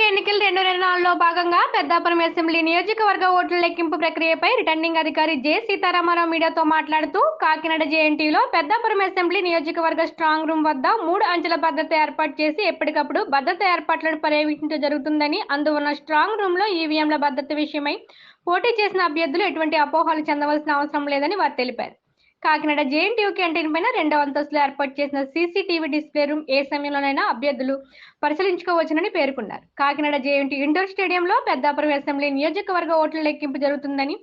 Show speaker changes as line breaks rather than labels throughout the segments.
ఎన్నికల 2024లో భాగంగా పెద్దాపురం అసెంబ్లీ నియోజకవర్గ ఓట్ల లెక్కింపు ప్రక్రియపై రిటర్నింగ్ అధికారి జె సీతారామారావు మీడియాతో మాట్లాడుతూ కాకినాడ జేఎన్టీయూలో పెద్దాపురం అసెంబ్లీ నియోజకవర్గ స్ట్రాంగ్ రూమ్ వద్ద 3 అంచెల భద్రత ఏర్పాటు చేసి ఎప్పటికప్పుడు భద్రత ఏర్పాట్లను పర్యవేక్షించడం జరుగుతుందని, అందువల్ల స్ట్రాంగ్ రూమ్లో ఈవీఎంల భద్రత విషయమై పోటీ చేసిన అభ్యర్థులు ఎటువంటి అపోహలు చెందవలసిన అవసరం లేదని వారు తెలిపారు. కాకినాడ జేఎన్టీయూ క్యాంటీన్ పైన 2వ అంతస్తులో ఏర్పాటు చేసిన సీసీటీవీ డిస్ప్లే రూమ్ ఏ సమయంలోనైనా అభ్యర్థులు పరిశీలించుకోవచ్చునని పేర్కొన్నారు. కాకినాడ జేఎన్టీయూ ఇండోర్ స్టేడియంలో పెద్దాపురం అసెంబ్లీ నియోజకవర్గ ఓట్ల లెక్కింపు జరుగుతుందని,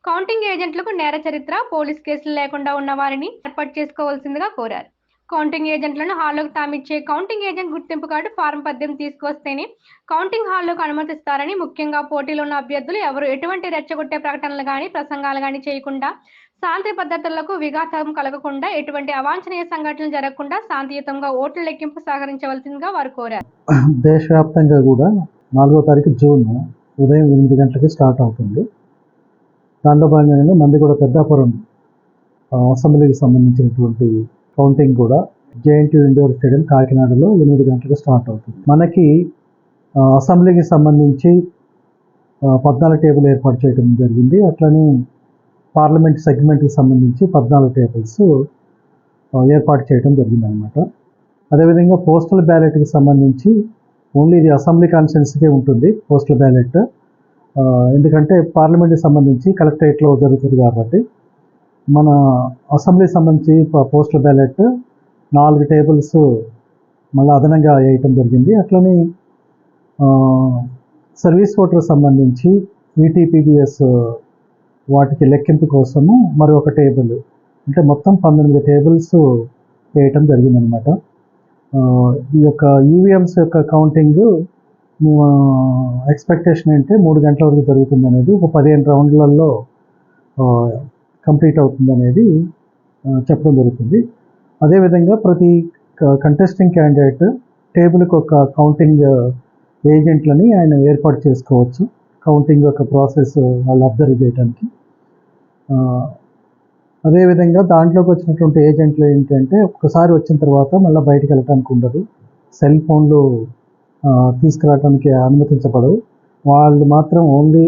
కౌంటింగ్ ఏజెంట్లకు నేర చరిత్ర, పోలీస్ కేసులు లేకుండా ఉన్న వారిని ఏర్పాటు చేసుకోవాల్సిందిగా కోరారు. కౌంటింగ్ ఏజెంట్లను హాల్లోకి తామిచ్చే కౌంటింగ్ ఏజెంట్ గుర్తింపు కార్డు ఫారం 18 తీసుకొస్తేనే కౌంటింగ్ హాల్లోకి అనుమతిస్తారని, ముఖ్యంగా పోటీలో ఉన్న అభ్యర్థులు ఎవరు ఎటువంటి రెచ్చగొట్టే ప్రకటనలు గాని ప్రసంగాలు గాని చేయకుండా, శాంతి భద్రతలకు విఘాతం కలగకుండా, ఎటువంటి అవాంఛనీయ సంఘటనలు జరగకుండా శాంతియుతంగా ఓట్ల లెక్కింపు సహకరించవలసిందిగా వారు కోరారు.
దేశవ్యాప్తంగా కూడా 4వ తారీఖు జూన్ ఉదయం 8 గంటలకి స్టార్ట్ అవుతుంది. దాంట్లో భాగంగానే మంది కూడా పెద్దాపురం అసెంబ్లీకి సంబంధించినటువంటి కౌంటింగ్ కూడా జేఎన్టీయూ ఇండోర్ స్టేడియం కాకినాడలో 8 గంటలకు స్టార్ట్ అవుతుంది. మనకి అసెంబ్లీకి సంబంధించి 14 టేబుల్ ఏర్పాటు చేయడం జరిగింది. అట్లనే పార్లమెంట్ సెగ్మెంట్కి సంబంధించి 14 టేబుల్స్ ఏర్పాటు చేయడం జరిగిందనమాట. అదేవిధంగా పోస్టల్ బ్యాలెట్కి సంబంధించి ఓన్లీ ఇది అసెంబ్లీ కాన్స్టిట్యున్సీకే ఉంటుంది పోస్టల్ బ్యాలెట్. ఎందుకంటే పార్లమెంట్కి సంబంధించి కలెక్టరేట్లో జరుగుతుంది కాబట్టి మన అసెంబ్లీకి సంబంధించి పోస్టల్ బ్యాలెట్ 4 టేబుల్స్ మళ్ళీ అదనంగా వేయటం జరిగింది. అట్లనే సర్వీస్ ఓటర్ సంబంధించి ఈటీపీబీఎస్ వాటికి లెక్కింపు కోసము మరొక టేబుల్, అంటే మొత్తం 19 టేబుల్స్ వేయటం జరిగిందనమాట. ఈ యొక్క ఈవీఎంస్ యొక్క కౌంటింగ్ మేము ఎక్స్పెక్టేషన్ అంటే 3 గంటల వరకు జరుగుతుంది అనేది, ఒక 15 రౌండ్లలో కంప్లీట్ అవుతుంది అనేది చెప్పడం జరుగుతుంది. అదేవిధంగా ప్రతి కంటెస్టింగ్ క్యాండిడేట్ టేబుల్కి ఒక కౌంటింగ్ ఏజెంట్లని ఆయన ఏర్పాటు చేసుకోవచ్చు, కౌంటింగ్ యొక్క ప్రాసెస్ వాళ్ళు అబ్జర్వ్ చేయడానికి. అదేవిధంగా దాంట్లోకి వచ్చినటువంటి ఏజెంట్లు ఏంటంటే ఒక్కసారి వచ్చిన తర్వాత మళ్ళీ బయటకు వెళ్ళటానికి ఉండదు, సెల్ ఫోన్లు తీసుకురావడానికి అనుమతించబడవు. వాళ్ళు మాత్రం ఓన్లీ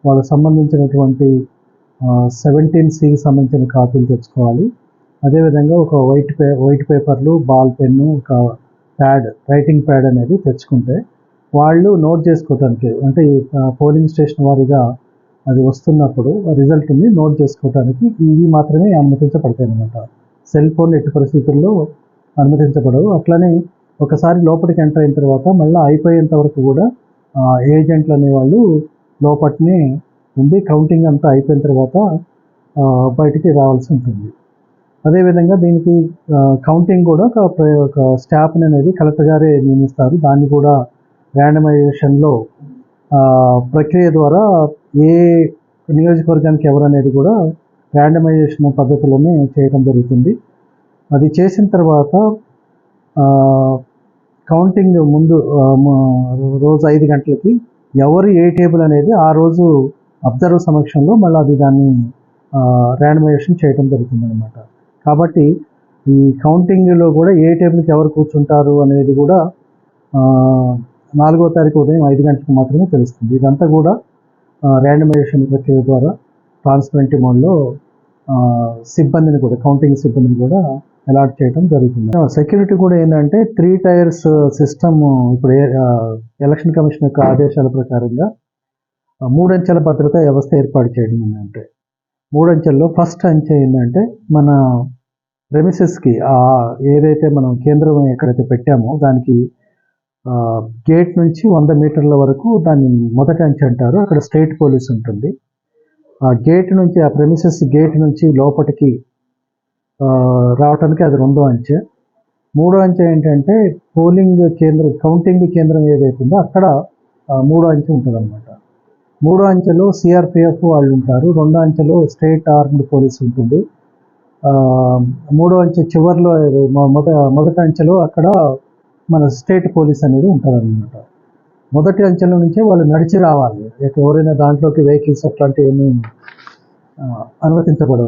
వాళ్ళకు సంబంధించినటువంటి 17Cకి సంబంధించిన కాపీలు తెచ్చుకోవాలి. అదేవిధంగా ఒక వైట్ పేపర్లు, బాల్ పెన్ను, ఒక ప్యాడ్, రైటింగ్ ప్యాడ్ అనేది తెచ్చుకుంటే వాళ్ళు నోట్ చేసుకోవటానికి, అంటే పోలింగ్ స్టేషన్ వారీగా అది వస్తున్నప్పుడు రిజల్ట్ని నోట్ చేసుకోవటానికి ఇవి మాత్రమే అనుమతించబడతాయి అన్నమాట. సెల్ ఫోన్ ఎట్టి పరిస్థితుల్లో అనుమతించబడవు. అట్లనే ఒకసారి లోపలికి ఎంటర్ అయిన తర్వాత మళ్ళీ అయిపోయేంత వరకు కూడా ఏజెంట్లు అనేవాళ్ళు లోపలనే ఉండి కౌంటింగ్ అంతా అయిపోయిన తర్వాత బయటికి రావాల్సి ఉంటుంది. అదేవిధంగా దీనికి కౌంటింగ్ కూడా ఒక స్టాఫ్ని అనేది కలెక్టర్ గారే నియమిస్తారు. దాన్ని కూడా ర్యాండమైజేషన్లో ప్రక్రియ ద్వారా ఏ నియోజకవర్గానికి ఎవరు అనేది కూడా ర్యాండమైజేషన్ పద్ధతిలోనే చేయడం జరుగుతుంది. అది చేసిన తర్వాత కౌంటింగ్ ముందు రోజు 5 గంటలకి ఎవరు ఏ టేబుల్ అనేది ఆ రోజు అబ్జర్వర్ సమక్షంలో మళ్ళీ అది దాన్ని ర్యాండమైజేషన్ చేయడం జరుగుతుంది అనమాట. కాబట్టి ఈ కౌంటింగ్లో కూడా ఏ టేబుల్కి ఎవరు కూర్చుంటారు అనేది కూడా 4వ తారీఖు ఉదయం 5 గంటలకు మాత్రమే తెలుస్తుంది. ఇదంతా కూడా ర్యాండమైజేషన్ ప్రక్రియ ద్వారా ట్రాన్స్పరెంట్ మోడ్లో సిబ్బందిని కూడా, కౌంటింగ్ సిబ్బందిని కూడా అలాట్ చేయడం జరుగుతుంది. సెక్యూరిటీ కూడా ఏంటంటే 3 టైర్స్ సిస్టమ్ ఇప్పుడు ఎలక్షన్ కమిషన్ యొక్క ఆదేశాల ప్రకారంగా 3 అంచెల భద్రతా వ్యవస్థ ఏర్పాటు చేయడం ఏంటంటే, 3 అంచెల్లో ఫస్ట్ అంచె ఏంటంటే మన ప్రెమిసెస్కి ఏదైతే మనం కేంద్రం ఎక్కడైతే పెట్టామో దానికి గేట్ నుంచి 100 మీటర్ల వరకు దాన్ని మొదటి అంచె అంటారు. అక్కడ స్టేట్ పోలీస్ ఉంటుంది. ఆ గేట్ నుంచి, ఆ ప్రెమిసెస్ గేట్ నుంచి లోపలికి రావడానికి అది 2వ అంచె. 3వ అంచె ఏంటంటే పోలింగ్ కేంద్రం, కౌంటింగ్ కేంద్రం ఏదైతుందో అక్కడ 3వ అంచె ఉంటుంది అనమాట. 3వ అంచెలో సిఆర్పిఎఫ్ వాళ్ళు ఉంటారు. 2వ అంచెలో స్టేట్ ఆర్మ్డ్ పోలీస్ ఉంటుంది. 3వ అంచె చివరిలో మొదటి అంచెలో అక్కడ మన స్టేట్ పోలీస్ అనేది ఉంటుంది అనమాట. మొదటి అంచెల నుంచే వాళ్ళు నడిచి రావాలి. ఎవరైనా దాంట్లోకి వెహికల్స్ అట్లాంటివి ఏమీ అనుమతించబడవు.